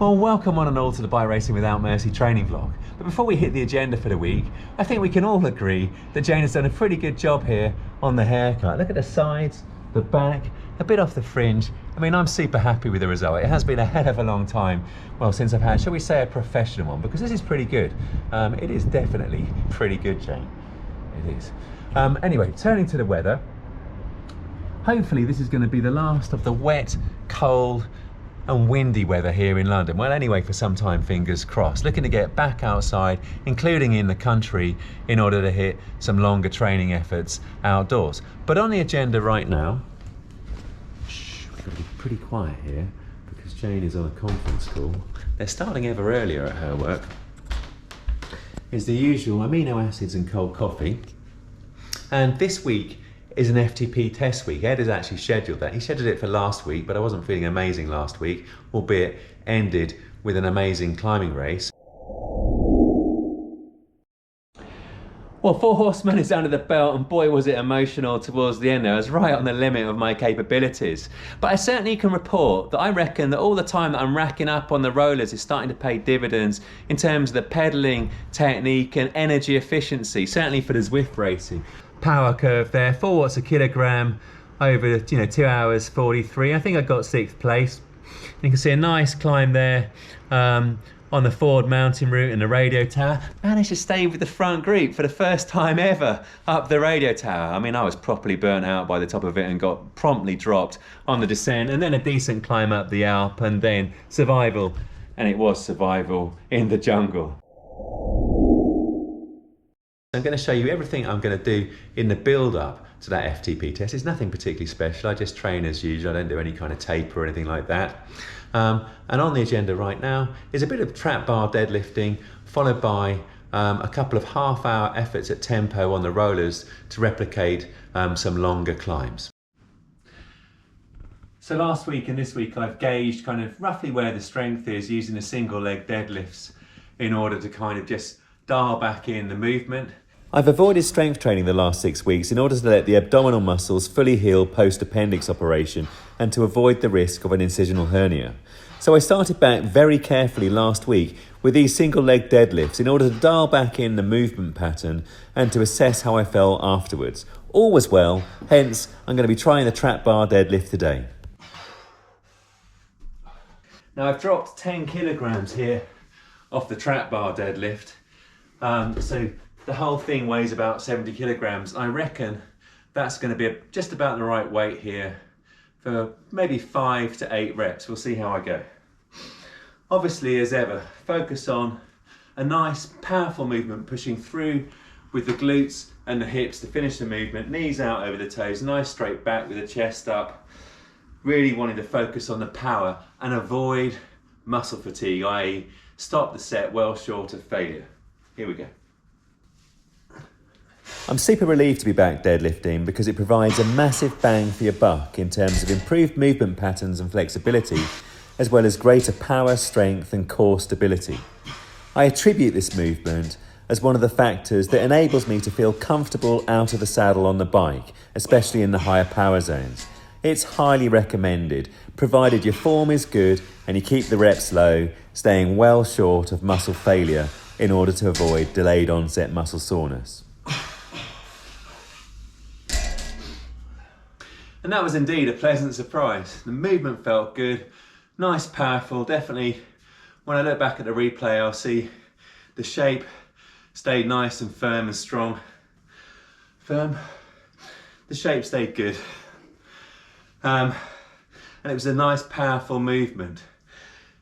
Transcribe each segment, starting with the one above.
Well, welcome one and all to the Bike Racing Without Mercy training vlog. But before we hit the agenda for the week, I think we can all agree that Jane has done a pretty good job here on the haircut. Look at the sides, the back, a bit off the fringe. I mean, I'm super happy with the result. It has been a hell of a long time, well, since I've had, shall we say, a professional one, because this is pretty good. It is definitely pretty good, Jane. It is. Anyway, turning to the weather, hopefully this is going to be the last of the wet, cold and windy weather here in London. Well, anyway, for some time, fingers crossed. Looking to get back outside, including in the country, in order to hit some longer training efforts outdoors. But on the agenda right now, we've got to be pretty quiet here because Jane is on a conference call. They're starting ever earlier at her work. Is the usual amino acids and cold coffee. And this week is an FTP test week. Ed has actually scheduled that. He scheduled it for last week, but I wasn't feeling amazing last week, albeit ended with an amazing climbing race. Well, 4 horsemen is under the belt, and boy was it emotional towards the end there. I was right on the limit of my capabilities. But I certainly can report that I reckon that all the time that I'm racking up on the rollers is starting to pay dividends in terms of the pedalling technique and energy efficiency, certainly for the Zwift racing. Power curve there, 4 watts a kilogram over 2 hours 43. I think I got 6th place. You can see a nice climb there on the Ford mountain route and the radio tower. Managed to stay with the front group for the first time ever up the radio tower. I mean, I was properly burnt out by the top of it and got promptly dropped on the descent, and then a decent climb up the Alp, and then survival, and it was survival in the jungle. I'm going to show you everything I'm going to do in the build-up to that FTP test. It's nothing particularly special. I just train as usual. I don't do any kind of taper or anything like that. And on the agenda right now is a bit of trap bar deadlifting, followed by a couple of half-hour efforts at tempo on the rollers to replicate some longer climbs. So last week and this week I've gauged kind of roughly where the strength is using the single leg deadlifts in order to kind of just dial back in the movement. I've avoided strength training the last 6 weeks in order to let the abdominal muscles fully heal post-appendix operation and to avoid the risk of an incisional hernia. So I started back very carefully last week with these single leg deadlifts in order to dial back in the movement pattern and to assess how I felt afterwards. All was well, hence I'm going to be trying the trap bar deadlift today. Now I've dropped 10 kilograms here off the trap bar deadlift. So the whole thing weighs about 70 kilograms. I reckon that's going to be just about the right weight here for maybe 5 to 8 reps. We'll see how I go. Obviously, as ever, focus on a nice, powerful movement, pushing through with the glutes and the hips to finish the movement. Knees out over the toes, nice straight back with the chest up. Really wanting to focus on the power and avoid muscle fatigue, i.e. stop the set well short of failure. Here we go. I'm super relieved to be back deadlifting because it provides a massive bang for your buck in terms of improved movement patterns and flexibility, as well as greater power, strength and core stability. I attribute this movement as one of the factors that enables me to feel comfortable out of the saddle on the bike, especially in the higher power zones. It's highly recommended, provided your form is good and you keep the reps low, staying well short of muscle failure in order to avoid delayed onset muscle soreness. And that was indeed a pleasant surprise. The movement felt good, nice, powerful. Definitely, when I look back at the replay, I'll see the shape stayed nice and firm and strong. Firm. The shape stayed good. And it was a nice, powerful movement.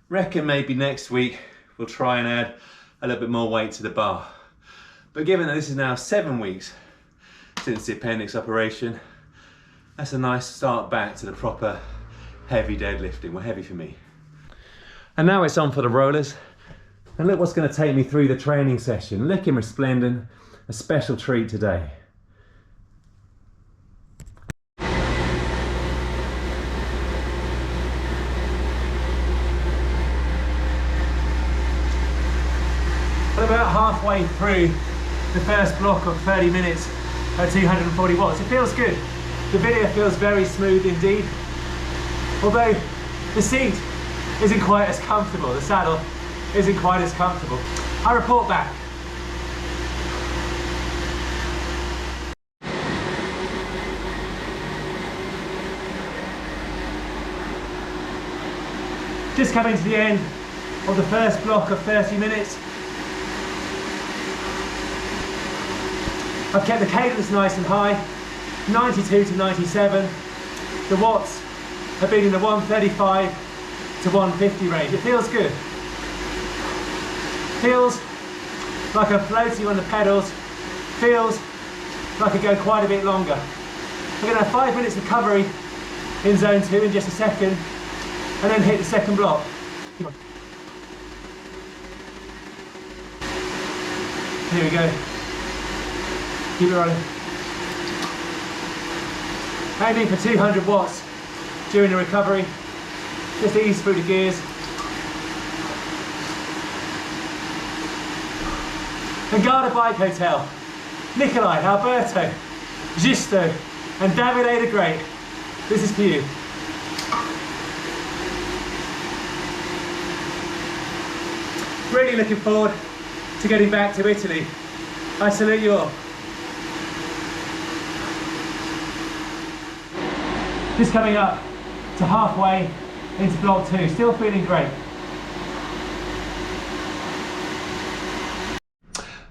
Reckon maybe next week we'll try and add a little bit more weight to the bar. But given that this is now 7 weeks since the appendix operation, that's a nice start back to the proper heavy deadlifting. Well, heavy for me. And now it's on for the rollers. And look what's going to take me through the training session. Looking resplendent, a special treat today. Well, about halfway through the first block of 30 minutes at 240 watts. It feels good. The video feels very smooth indeed. Although the seat isn't quite as comfortable. The saddle isn't quite as comfortable. I report back. Just coming to the end of the first block of 30 minutes. I've kept the cadence nice and high, 92 to 97. The watts have been in the 135 to 150 range. It feels good. Feels like I'm floating on the pedals. Feels like I go quite a bit longer. We're going to have 5 minutes recovery in zone 2 in just a second, and then hit the second block. Here we go. Keep it rolling. Aiming for 200 watts during the recovery. Just ease through the gears. And Garda Bike Hotel, Nikolai, Alberto, Gisto, and Davide the Great. This is for you. Really looking forward to getting back to Italy. I salute you all. Just coming up to halfway into block 2, still feeling great.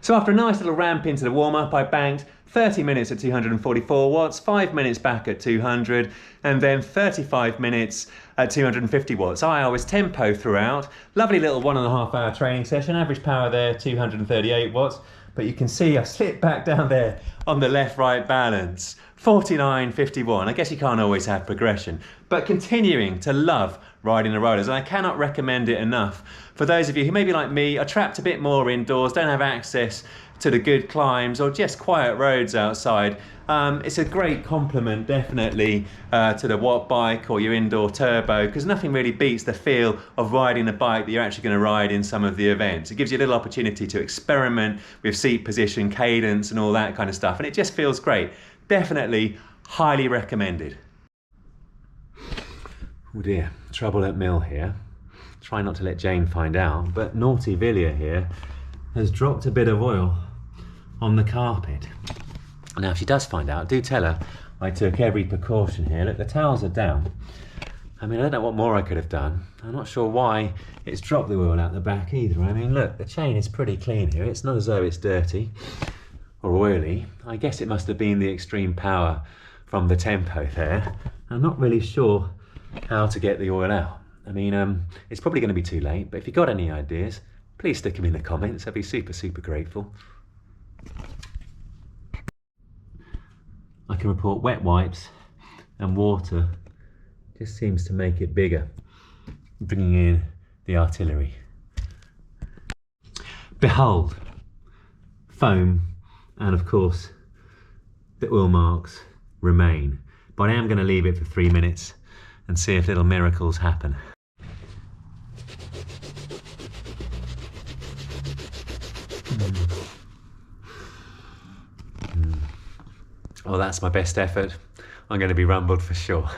So after a nice little ramp into the warm-up, I banked 30 minutes at 244 watts, 5 minutes back at 200, and then 35 minutes at 250 watts. I was tempo throughout. Lovely little 1.5 hour training session, average power there 238 watts. But you can see I've slipped back down there on the left-right balance. 49.51. I guess you can't always have progression, but continuing to love riding the rollers, and I cannot recommend it enough. For those of you who maybe like me are trapped a bit more indoors, don't have access to the good climbs or just quiet roads outside, it's a great complement definitely to the watt bike or your indoor turbo, because nothing really beats the feel of riding a bike that you're actually going to ride in some of the events. It gives you a little opportunity to experiment with seat position, cadence and all that kind of stuff, and it just feels great. Definitely highly recommended. Oh dear, trouble at mill here. Try not to let Jane find out, but naughty Wilier here has dropped a bit of oil on the carpet. Now if she does find out, do tell her I took every precaution here. Look, the towels are down. I mean, I don't know what more I could have done. I'm not sure why it's dropped the oil out the back either. I mean, look, the chain is pretty clean here. It's not as though it's dirty or oily. I guess it must have been the extreme power from the tempo there. I'm not really sure how to get the oil out. I mean, it's probably going to be too late, but if you've got any ideas, please stick them in the comments. I'd be super, super grateful. I can report wet wipes and water just seems to make it bigger, bringing in the artillery. Behold, foam, and of course the oil marks remain, but I am going to leave it for 3 minutes and see if little miracles happen. Well, that's my best effort. I'm going to be rumbled for sure.